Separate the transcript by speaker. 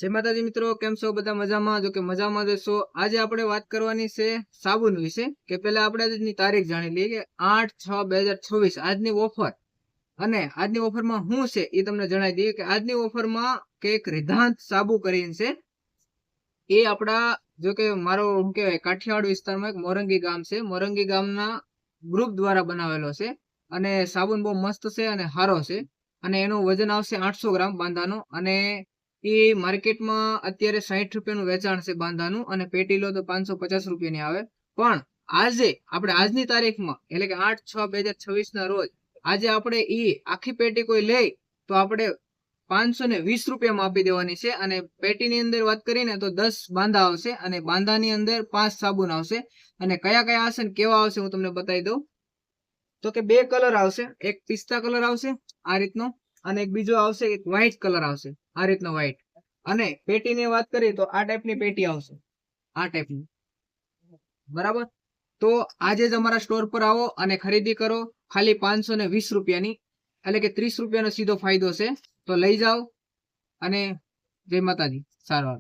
Speaker 1: જય માતાજી મિત્રો, કેમ છો બધા? મજામાં? જો કે મજામાં જશો. આજે આપણે વાત કરવાની છે સાબુન વિશે. કે પેલા આપણે આજની તારીખ જાણી લઈએ કે 8/6/2026 આજની ઓફર. અને આજની ઓફરમાં શું છે એ તમને જણાવી દઈએ કે આજની ઓફરમાં કે એક રિદ્ધાંત સાબુ કરીને છે. એ આપણા જો કે મારો શું કહેવાય કાઠિયાવાડ વિસ્તારમાં એક મોરંગી ગામ છે. મોરંગી ગામના ગ્રુપ દ્વારા બનાવેલો છે. અને સાબુન બહુ મસ્ત છે અને સારો છે. અને એનું વજન આવશે 800 ગ્રામ બાંધાનો. અને એ માર્કેટમાં અત્યારે 60 રૂપિયાનું વેચાણ છે બાંધાનું. અને પેટી લો તો 550 રૂપિયાની આવે. પણ આજે આપણે આજની તારીખમાં એટલે કે 8/6/2026 ના રોજ આજે આપણે એ આખી પેટી કોઈ લે તો આપણે 520 રૂપિયામાં આપી દેવાની છે. અને પેટીની અંદર વાત કરીને તો 10 બાંધા આવશે અને બાંધાની અંદર 5 સાબુન આવશે. અને કયા કયા આવશે ને કેવા આવશે હું તમને બતાવી દઉં. તો કે 2 કલર આવશે. એક પિસ્તા કલર આવશે આ રીતનો, અને એક બીજો આવશે એક વ્હાઈટ કલર આવશે આ રીતનો વ્હાઈટ. અને પેટીની વાત કરીએ તો આ ટાઈપની પેટી આવશે, આ ટાઈપની. બરાબર. તો આજે જ અમારા સ્ટોર પર આવો અને ખરીદી કરો ખાલી 520 રૂપિયાની. એટલે કે 30 રૂપિયાનો સીધો ફાયદો છે. તો લઈ જાઓ અને જય માતાજી. સારું.